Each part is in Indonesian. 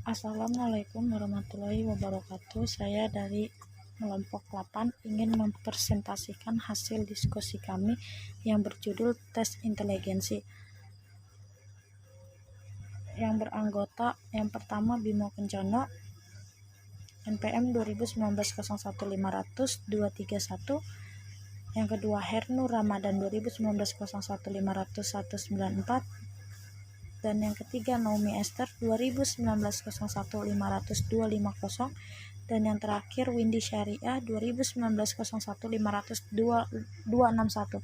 Assalamualaikum warahmatullahi wabarakatuh. Saya dari kelompok 8 ingin mempresentasikan hasil diskusi kami yang berjudul tes inteligensi, yang beranggota yang pertama Bimo Kencono, NPM 2019-01-500-231, yang kedua Hernu Ramadan 2019-01-500-194, dan yang ketiga Naomi Esther 2019-01-500-250, dan yang terakhir Windy Syariah 2019-01-500-261.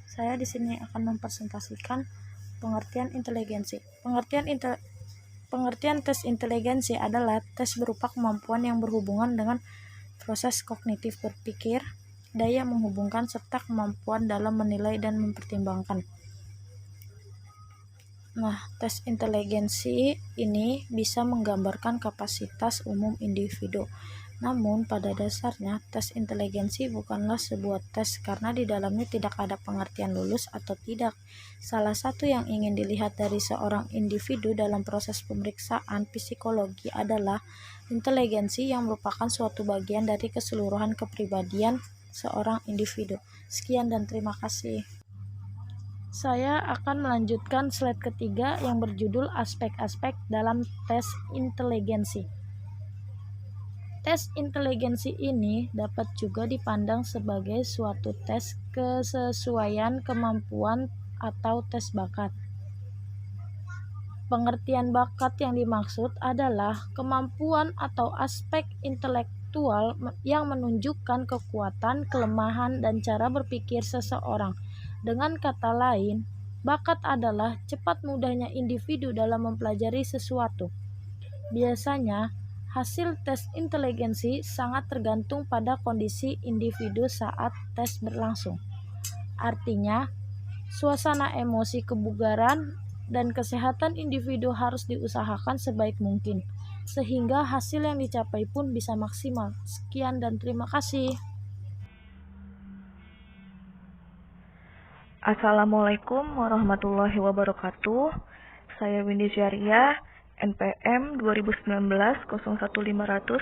Saya di sini akan mempresentasikan pengertian inteligensi. Pengertian tes inteligensi adalah tes berupa kemampuan yang berhubungan dengan proses kognitif berpikir, daya menghubungkan, serta kemampuan dalam menilai dan mempertimbangkan. Nah, tes inteligensi ini bisa menggambarkan kapasitas umum individu. Namun, pada dasarnya, tes inteligensi bukanlah sebuah tes karena di dalamnya tidak ada pengertian lulus atau tidak. Salah satu yang ingin dilihat dari seorang individu dalam proses pemeriksaan psikologi adalah inteligensi yang merupakan suatu bagian dari keseluruhan kepribadian seorang individu. Sekian dan terima kasih. Saya akan melanjutkan slide ketiga yang berjudul aspek-aspek dalam tes inteligensi. Tes inteligensi ini dapat juga dipandang sebagai suatu tes kesesuaian kemampuan atau tes bakat. Pengertian bakat yang dimaksud adalah kemampuan atau aspek intelektual yang menunjukkan kekuatan, kelemahan, dan cara berpikir seseorang. Dengan kata lain, bakat adalah cepat mudahnya individu dalam mempelajari sesuatu. Biasanya, hasil tes inteligensi sangat tergantung pada kondisi individu saat tes berlangsung. Artinya, suasana emosi, kebugaran, dan kesehatan individu harus diusahakan sebaik mungkin, sehingga hasil yang dicapai pun bisa maksimal. Sekian dan terima kasih. Assalamualaikum warahmatullahi wabarakatuh. Saya Windy Syariah, NPM 2019-01-500-261,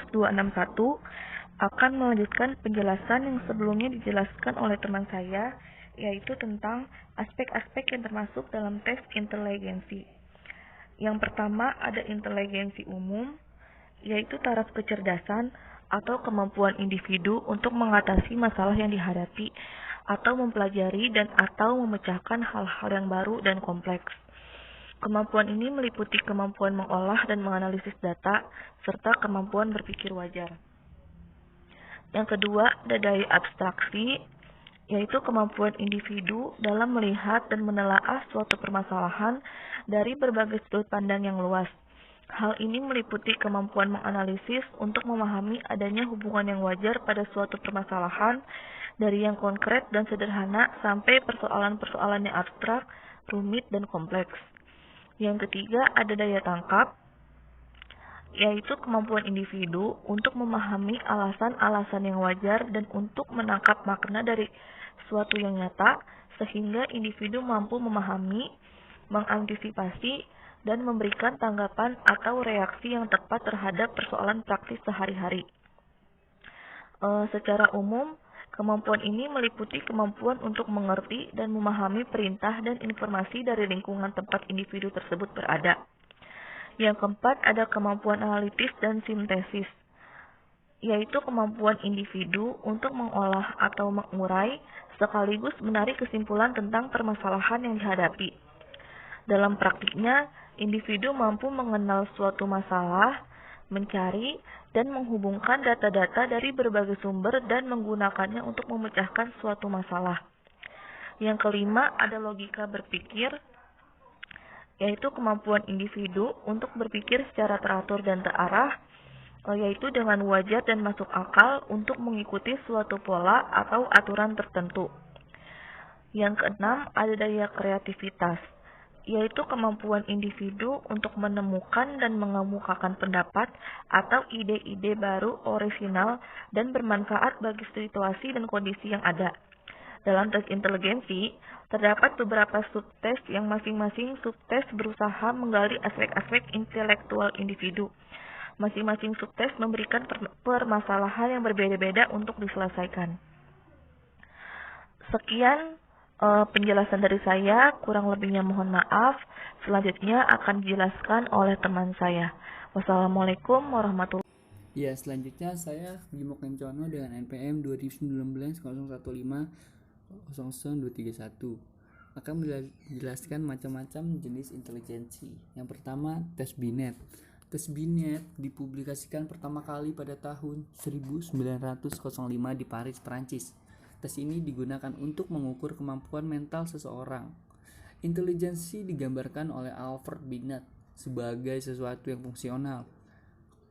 akan melanjutkan penjelasan yang sebelumnya dijelaskan oleh teman saya, yaitu tentang aspek-aspek yang termasuk dalam tes inteligensi. Yang pertama ada inteligensi umum, yaitu taraf kecerdasan atau kemampuan individu untuk mengatasi masalah yang dihadapi atau mempelajari dan atau memecahkan hal-hal yang baru dan kompleks. Kemampuan ini meliputi kemampuan mengolah dan menganalisis data serta kemampuan berpikir wajar. Yang kedua, ada daya abstraksi, yaitu kemampuan individu dalam melihat dan menelaah suatu permasalahan dari berbagai sudut pandang yang luas. Hal ini meliputi kemampuan menganalisis untuk memahami adanya hubungan yang wajar pada suatu permasalahan dari yang konkret dan sederhana sampai persoalan-persoalan yang abstrak, rumit, dan kompleks. Yang ketiga, ada daya tangkap, yaitu kemampuan individu untuk memahami alasan-alasan yang wajar dan untuk menangkap makna dari suatu yang nyata, sehingga individu mampu memahami, mengantisipasi, dan memberikan tanggapan atau reaksi yang tepat terhadap persoalan praktis sehari-hari. Secara umum, kemampuan ini meliputi kemampuan untuk mengerti dan memahami perintah dan informasi dari lingkungan tempat individu tersebut berada. Yang keempat, ada kemampuan analitis dan sintesis, yaitu kemampuan individu untuk mengolah atau mengurai sekaligus menarik kesimpulan tentang permasalahan yang dihadapi. Dalam praktiknya, individu mampu mengenal suatu masalah, mencari, dan menghubungkan data-data dari berbagai sumber dan menggunakannya untuk memecahkan suatu masalah. Yang kelima, ada logika berpikir, yaitu kemampuan individu untuk berpikir secara teratur dan terarah, yaitu dengan wajar dan masuk akal untuk mengikuti suatu pola atau aturan tertentu. Yang keenam, ada daya kreativitas, yaitu kemampuan individu untuk menemukan dan mengemukakan pendapat atau ide-ide baru, orisinal, dan bermanfaat bagi situasi dan kondisi yang ada. Dalam tes inteligensi, terdapat beberapa subtes yang masing-masing subtes berusaha menggali aspek-aspek intelektual individu. Masing-masing subtes memberikan permasalahan yang berbeda-beda untuk diselesaikan. Sekian penjelasan dari saya, kurang lebihnya mohon maaf. Selanjutnya akan dijelaskan oleh teman saya. Wassalamualaikum warahmatullahi wabarakatuh. Ya, selanjutnya saya Bimo Kencono dengan NPM 2019-015-00231 akan menjelaskan macam-macam jenis intelijensi. Yang pertama, tes Binet. Tes Binet dipublikasikan pertama kali pada tahun 1905 di Paris, Prancis. Tes ini digunakan untuk mengukur kemampuan mental seseorang. Intelijensi digambarkan oleh Alfred Binet sebagai sesuatu yang fungsional.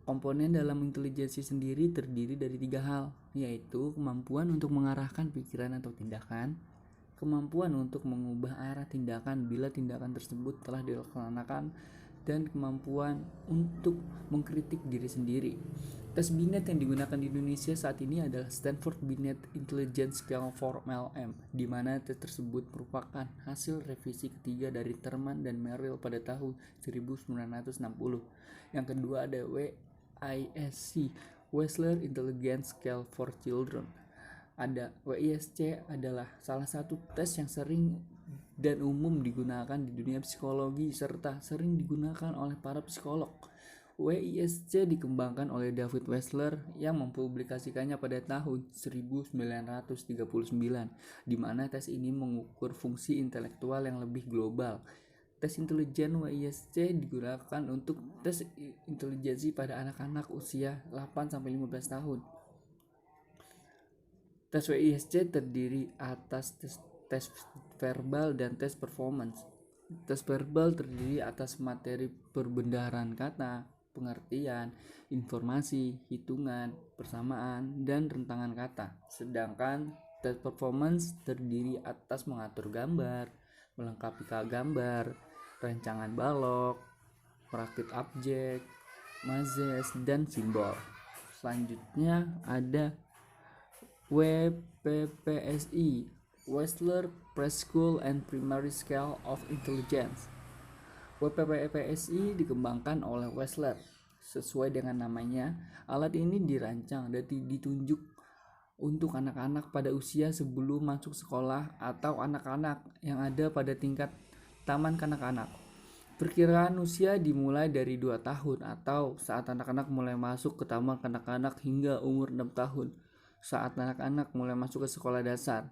Komponen dalam intelijensi sendiri terdiri dari 3 hal, yaitu kemampuan untuk mengarahkan pikiran atau tindakan, kemampuan untuk mengubah arah tindakan bila tindakan tersebut telah dilaksanakan, dan kemampuan untuk mengkritik diri sendiri. Tes Binet yang digunakan di Indonesia saat ini adalah Stanford Binet Intelligence Scale for MLM, di mana tes tersebut merupakan hasil revisi ketiga dari Thurman dan Merrill pada tahun 1960. Yang kedua ada WISC, Wechsler Intelligence Scale for Children. Ada WISC adalah salah satu tes yang sering dan umum digunakan di dunia psikologi serta sering digunakan oleh para psikolog. WISC dikembangkan oleh David Wechsler yang mempublikasikannya pada tahun 1939, di mana tes ini mengukur fungsi intelektual yang lebih global. Tes intelijen WISC digunakan untuk tes intelijensi pada anak-anak usia 8-15 tahun. Tes WISC terdiri atas tes verbal dan tes performance. Tes verbal terdiri atas materi perbendaharaan kata, pengertian, informasi, hitungan, persamaan, dan rentangan kata. Sedangkan tes performance terdiri atas mengatur gambar, melengkapi gambar, rancangan balok, merakit objek, mazes, dan simbol. Selanjutnya ada WPPSI, Wechsler Preschool and Primary Scale of Intelligence. WPPSI dikembangkan oleh Wechsler. Sesuai dengan namanya, alat ini dirancang dan ditunjuk untuk anak-anak pada usia sebelum masuk sekolah atau anak-anak yang ada pada tingkat taman kanak-kanak. Perkiraan usia dimulai dari 2 tahun atau saat anak-anak mulai masuk ke taman kanak-kanak hingga umur 6 tahun saat anak-anak mulai masuk ke sekolah dasar.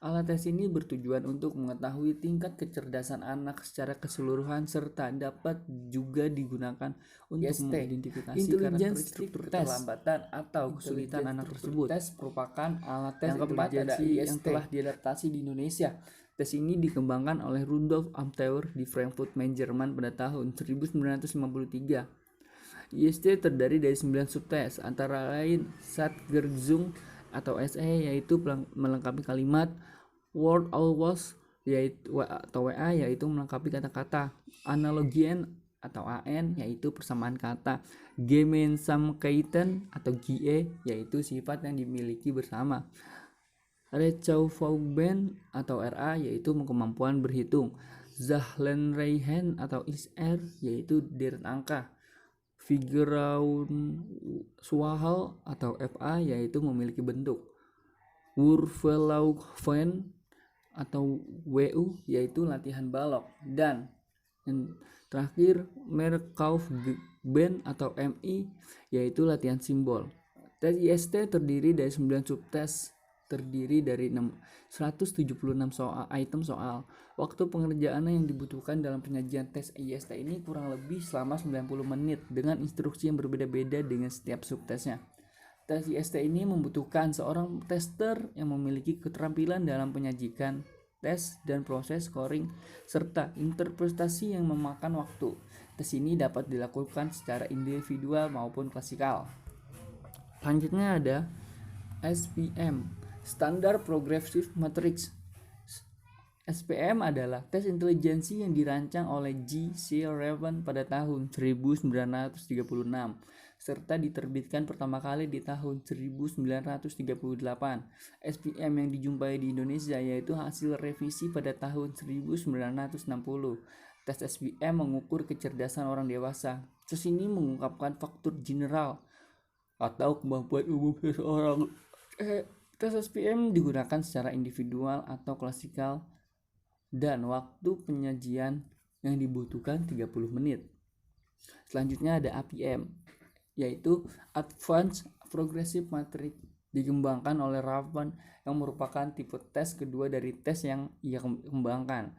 Alat tes ini bertujuan untuk mengetahui tingkat kecerdasan anak secara keseluruhan serta dapat juga digunakan untuk mengidentifikasi karakteristik keterlambatan atau kesulitan anak tersebut. Tes merupakan alat tes intelijensi yang telah diadaptasi di Indonesia. Tes ini dikembangkan oleh Rudolf Amtheur di Frankfurt, Main, Jerman pada tahun 1953. IST terdiri dari 9 subtes, antara lain Satzgerung atau SE yaitu melengkapi kalimat, word always yaitu atau WA yaitu melengkapi kata-kata, analogien atau AN yaitu persamaan kata, Gemeinsamkeiten atau GE yaitu sifat yang dimiliki bersama, Recaufoben atau RA yaitu kemampuan berhitung, Zahlenreihen atau ISR yaitu deret angka, Figuraunsuahel atau FA yaitu memiliki bentuk, Wurfelaufen atau WU yaitu latihan balok, dan yang terakhir Merkaufben atau MI yaitu latihan simbol. Tes IST terdiri dari 9 subtes, terdiri dari 176 item soal. Waktu pengerjaannya yang dibutuhkan dalam penyajian tes IST ini kurang lebih selama 90 menit dengan instruksi yang berbeda-beda dengan setiap subtesnya. Tes IST ini membutuhkan seorang tester yang memiliki keterampilan dalam penyajikan tes dan proses scoring serta interpretasi yang memakan waktu. Tes ini dapat dilakukan secara individual maupun klasikal. Selanjutnya ada SPM, Standard Progressive Matrix. SPM adalah tes intelijensi yang dirancang oleh G. C. Raven pada tahun 1936. serta diterbitkan pertama kali di tahun 1938. SPM yang dijumpai di Indonesia yaitu hasil revisi pada tahun 1960. Tes SPM mengukur kecerdasan orang dewasa. Tes ini mengungkapkan faktor general atau kemampuan umum seseorang. Tes SPM digunakan secara individual atau klasikal dan waktu penyajian yang dibutuhkan 30 menit. Selanjutnya ada APM, yaitu Advanced Progressive Matrix, dikembangkan oleh Raven yang merupakan tipe tes kedua dari tes yang ia kembangkan.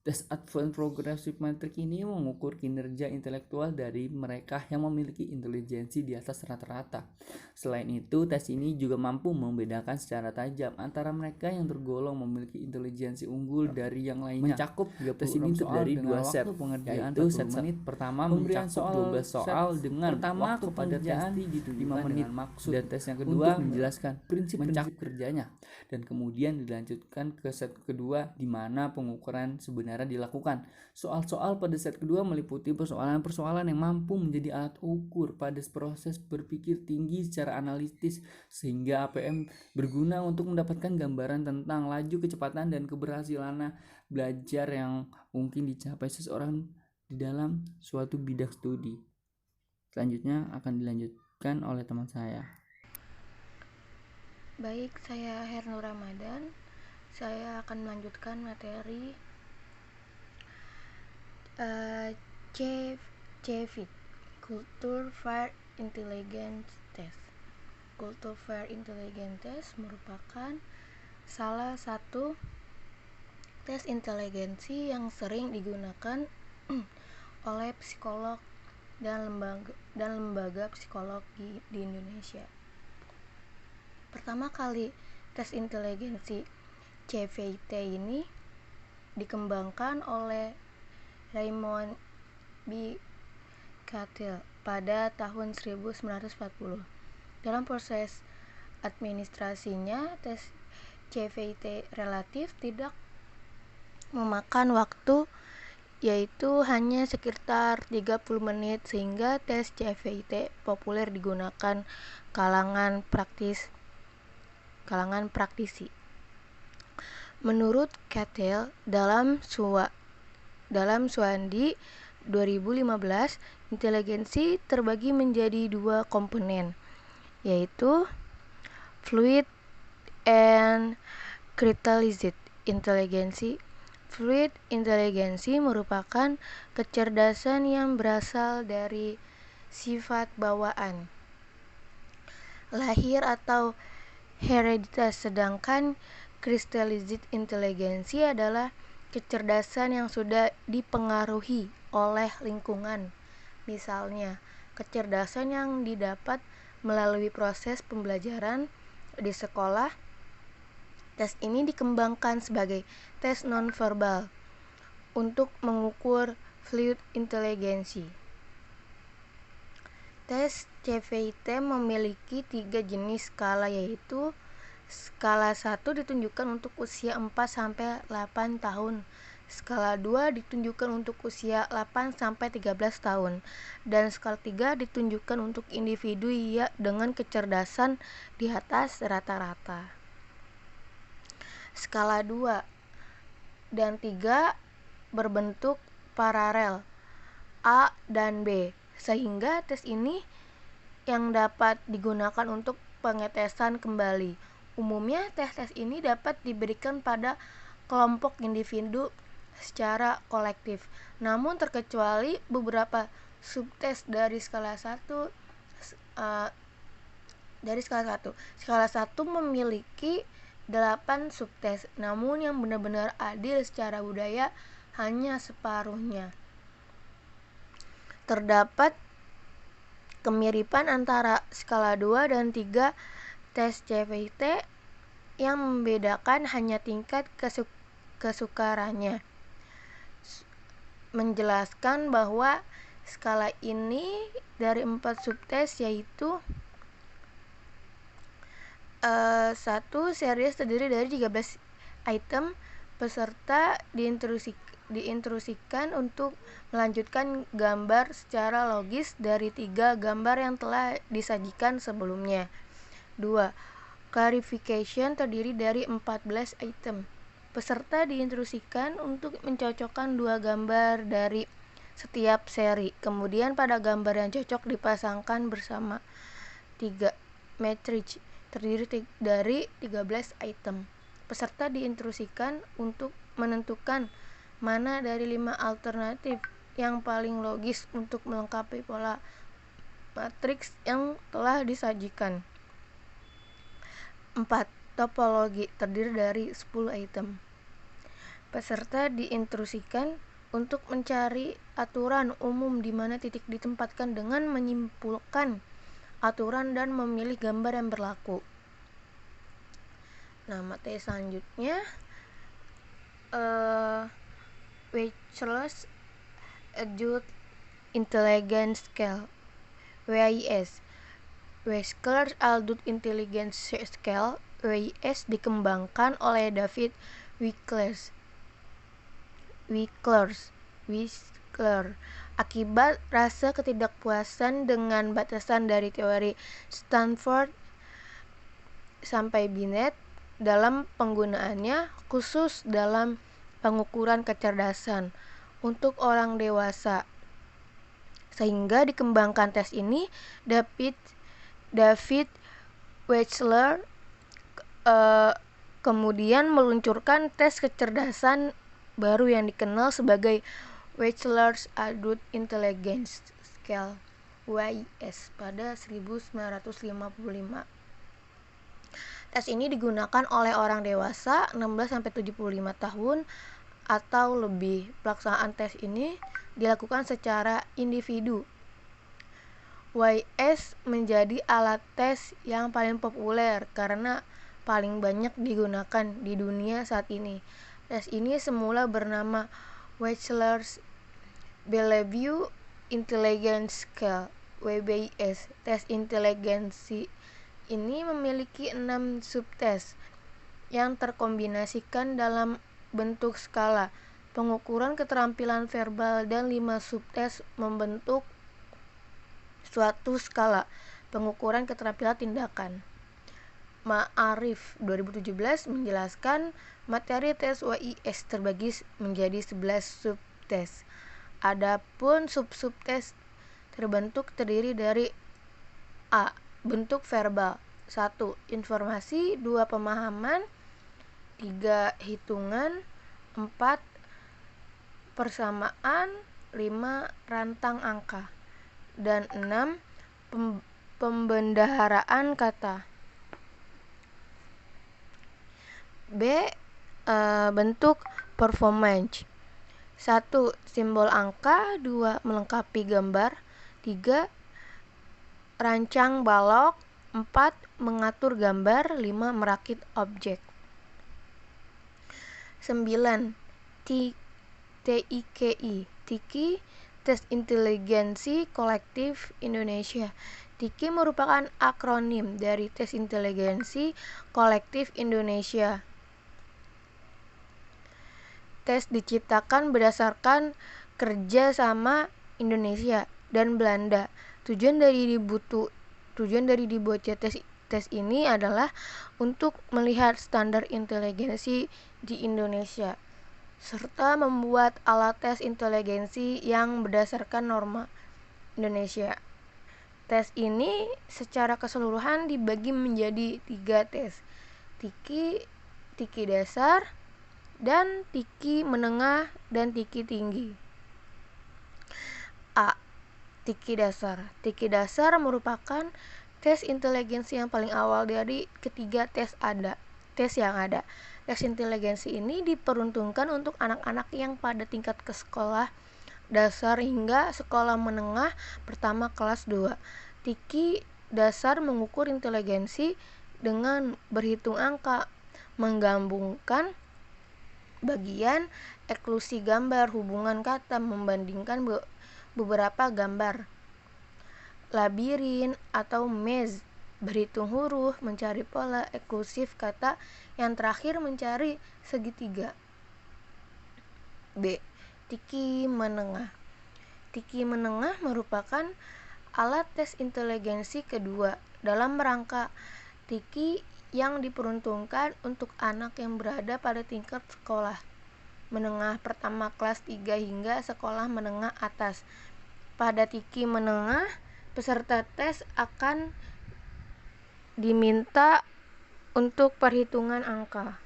Tes Advanced Progressive Matrix ini mengukur kinerja intelektual dari mereka yang memiliki intelijensi di atas rata-rata. Selain itu, tes ini juga mampu membedakan secara tajam antara mereka yang tergolong memiliki intelijensi unggul dari yang lainnya. Mencakup tes ini terdiri dua set, yaitu set menit pertama pemberian soal 12 soal dengan waktu pada tes 5 menit maksud, dan tes yang kedua menjelaskan prinsip-prinsip kerjanya, dan kemudian dilanjutkan ke set kedua di mana pengukuran sebenarnya dilakukan. Soal-soal pada set kedua meliputi persoalan-persoalan yang mampu menjadi alat ukur pada proses berpikir tinggi secara analitis, sehingga APM berguna untuk mendapatkan gambaran tentang laju kecepatan dan keberhasilan belajar yang mungkin dicapai seseorang di dalam suatu bidang studi. Selanjutnya akan dilanjutkan oleh teman saya. Baik, saya Hernur Ramadan. Saya akan melanjutkan materi CVIT, Culture Fair Intelligence Test. Culture Fair Intelligence Test merupakan salah satu tes inteligensi yang sering digunakan oleh psikolog dan lembaga psikologi di Indonesia. Pertama kali tes inteligensi CVIT ini dikembangkan oleh Raymond B. Cattell pada tahun 1940. Dalam proses administrasinya, tes CVIT relatif tidak memakan waktu, yaitu hanya sekitar 30 menit, sehingga tes CVIT populer digunakan kalangan praktisi. Menurut Cattell, dalam Suandi 2015, inteligensi terbagi menjadi dua komponen, yaitu fluid and crystallized intelligency. Fluid intelligency merupakan kecerdasan yang berasal dari sifat bawaan, lahir atau hereditas, sedangkan crystallized intelligency adalah kecerdasan yang sudah dipengaruhi oleh lingkungan. Misalnya, kecerdasan yang didapat melalui proses pembelajaran di sekolah. Tes ini dikembangkan sebagai tes nonverbal untuk mengukur fluid intelligency. Tes CVIT memiliki 3 jenis skala, yaitu skala 1 ditunjukkan untuk usia 4-8 tahun, skala 2 ditunjukkan untuk usia 8-13 tahun, dan skala 3 ditunjukkan untuk individu dengan kecerdasan di atas rata-rata. Skala 2 dan 3 berbentuk paralel A dan B, sehingga tes ini yang dapat digunakan untuk pengetesan kembali. Umumnya tes-tes ini dapat diberikan pada kelompok individu secara kolektif, namun terkecuali beberapa subtes dari skala 1. Skala 1 memiliki 8 subtes, namun yang benar-benar adil secara budaya hanya separuhnya. Terdapat kemiripan antara skala 2 dan 3 tes CVIT, yang membedakan hanya tingkat kesukarannya. Menjelaskan bahwa skala ini dari 4 subtes, yaitu 1. Series terdiri dari 13 item, peserta diinstruksikan untuk melanjutkan gambar secara logis dari 3 gambar yang telah disajikan sebelumnya. 2. Clarification terdiri dari 14 item. Peserta diinstruksikan untuk mencocokkan 2 gambar dari setiap seri. Kemudian pada gambar yang cocok dipasangkan bersama. 3. Matrix terdiri dari 13 item. Peserta diinstruksikan untuk menentukan mana dari 5 alternatif yang paling logis untuk melengkapi pola matriks yang telah disajikan. 4. Topologi terdiri dari 10 item. Peserta diinstruksikan untuk mencari aturan umum di mana titik ditempatkan dengan menyimpulkan aturan dan memilih gambar yang berlaku. Nah, materi selanjutnya Wechsler's Adult Intelligence Scale (WIS). Wechsler's Adult Intelligence Scale (WIS) dikembangkan oleh David Wechsler akibat rasa ketidakpuasan dengan batasan dari teori Stanford sampai Binet dalam penggunaannya khusus dalam pengukuran kecerdasan untuk orang dewasa. Sehingga dikembangkan tes ini, David Wechsler kemudian meluncurkan tes kecerdasan baru yang dikenal sebagai Wechsler's Adult Intelligence Scale (WIS) pada 1955. Tes ini digunakan oleh orang dewasa 16-75 tahun atau lebih. Pelaksanaan tes ini dilakukan secara individu. WIS menjadi alat tes yang paling populer karena paling banyak digunakan di dunia saat ini. Tes ini semula bernama Wechsler's Bellevue Intelligence Scale (WBIS). Tes inteligensi ini memiliki 6 subtes yang terkombinasikan dalam bentuk skala pengukuran keterampilan verbal dan 5 subtes membentuk suatu skala pengukuran keterampilan tindakan. Ma'arif 2017 menjelaskan materi tes WIS terbagi menjadi 11 subtes. Adapun sub-subtes terbentuk terdiri dari A. Bentuk verbal 1. Informasi 2. Pemahaman 3. Hitungan 4. Persamaan 5. Rantang angka dan 6. Pembendaharaan kata. B. Bentuk performance 1. Simbol angka 2. Melengkapi gambar 3. Rancang balok 4. Mengatur gambar 5. Merakit objek. 9. TIKI Tes Inteligensi Kolektif Indonesia. TIKI merupakan akronim dari Tes Inteligensi Kolektif Indonesia. Tes diciptakan berdasarkan kerja sama Indonesia dan Belanda. Tujuan dari dibuatnya tes ini adalah untuk melihat standar inteligensi di Indonesia serta membuat alat tes inteligensi yang berdasarkan norma Indonesia. Tes ini secara keseluruhan dibagi menjadi 3 tes: TIKI dasar, dan TIKI menengah, dan TIKI tinggi. A. TIKI dasar. TIKI dasar merupakan tes inteligensi yang paling awal dari ketiga tes yang ada. Tes inteligensi ini diperuntukkan untuk anak-anak yang pada tingkat ke sekolah dasar hingga sekolah menengah pertama kelas 2. TIKI dasar mengukur inteligensi dengan berhitung angka, menggabungkan bagian, eksklusi gambar, hubungan kata, membandingkan beberapa gambar, labirin atau maze, berhitung huruf, mencari pola, eksklusif kata, yang terakhir mencari segitiga. B. Tiki menengah. Tiki menengah merupakan alat tes inteligensi kedua dalam rangka Tiki yang diperuntukkan untuk anak yang berada pada tingkat sekolah menengah pertama kelas 3 hingga sekolah menengah atas. Pada Tiki menengah, peserta tes akan diminta untuk perhitungan angka.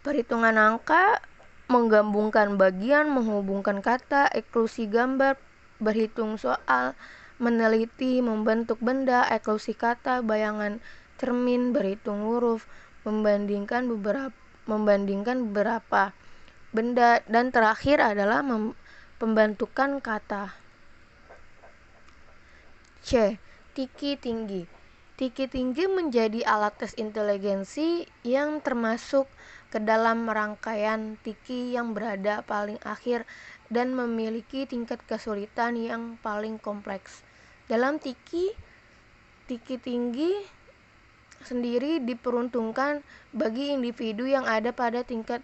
Perhitungan angka menggabungkan bagian, menghubungkan kata, eksklusi gambar, berhitung soal, meneliti, membentuk benda, eksklusi kata, bayangan cermin, berhitung huruf, membandingkan beberapa benda, dan terakhir adalah pembentukan kata. C. Tiki tinggi. Tiki tinggi menjadi alat tes inteligensi yang termasuk ke dalam rangkaian Tiki yang berada paling akhir dan memiliki tingkat kesulitan yang paling kompleks. Dalam Tiki tinggi sendiri diperuntukkan bagi individu yang ada pada tingkat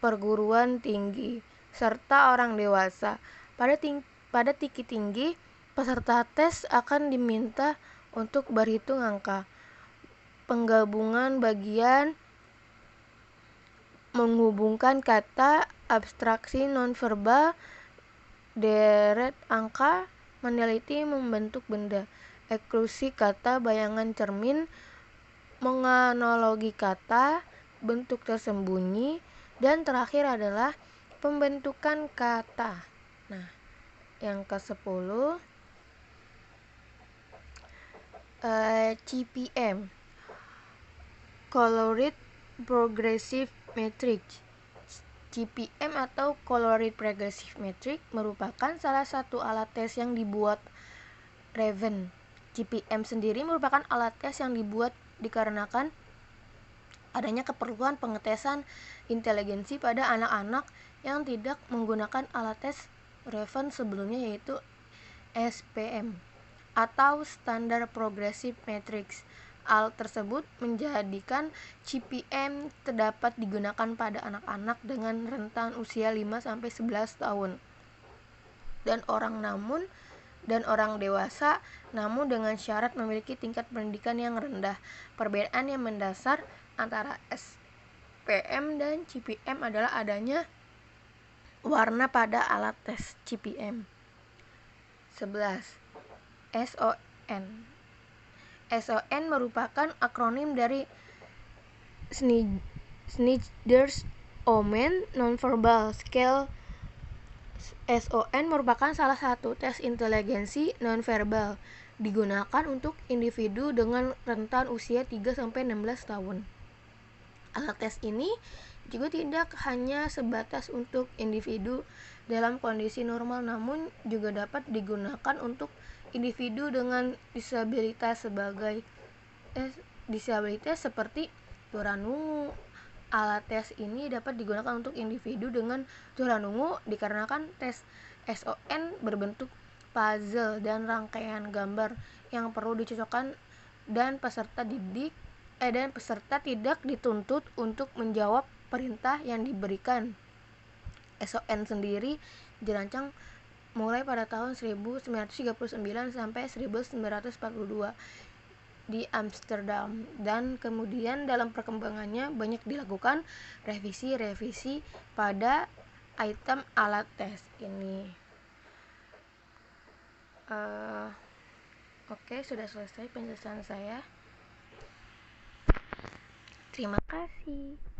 perguruan tinggi serta orang dewasa. Pada Tiki tinggi, peserta tes akan diminta untuk berhitung angka, penggabungan bagian, menghubungkan kata, abstraksi nonverbal, deret angka, meneliti, membentuk benda, eksklusi kata, bayangan cermin, menganalogi kata, bentuk tersembunyi, dan terakhir adalah pembentukan kata. Nah, yang ke-10 CPM, Colored Progressive Matrix. CPM atau Colored Progressive Matrix merupakan salah satu alat tes yang dibuat Raven. CPM sendiri merupakan alat tes yang dibuat dikarenakan adanya keperluan pengetesan inteligensi pada anak-anak yang tidak menggunakan alat tes Raven sebelumnya, yaitu SPM atau Standard Progressive Matrix. Alat tersebut menjadikan CPM terdapat digunakan pada anak-anak dengan rentan usia 5-11 tahun dan orang dewasa, namun dengan syarat memiliki tingkat pendidikan yang rendah. Perbedaan yang mendasar antara SPM dan CPM adalah adanya warna pada alat tes CPM. 11. SON. SON merupakan akronim dari Snyder's-Omen Nonverbal Scale. SON merupakan salah satu tes inteligensi nonverbal digunakan untuk individu dengan rentan usia 3-16 tahun. Alat tes ini juga tidak hanya sebatas untuk individu dalam kondisi normal, namun juga dapat digunakan untuk individu dengan disabilitas seperti turanungu. Alat tes ini dapat digunakan untuk individu dengan turanungu dikarenakan tes SON berbentuk puzzle dan rangkaian gambar yang perlu dicocokkan dan peserta tidak dituntut untuk menjawab perintah yang diberikan. SON sendiri dirancang mulai pada tahun 1939 sampai 1942 di Amsterdam, dan kemudian dalam perkembangannya banyak dilakukan revisi pada item alat tes ini. Oke, sudah selesai penjelasan saya. Terima kasih.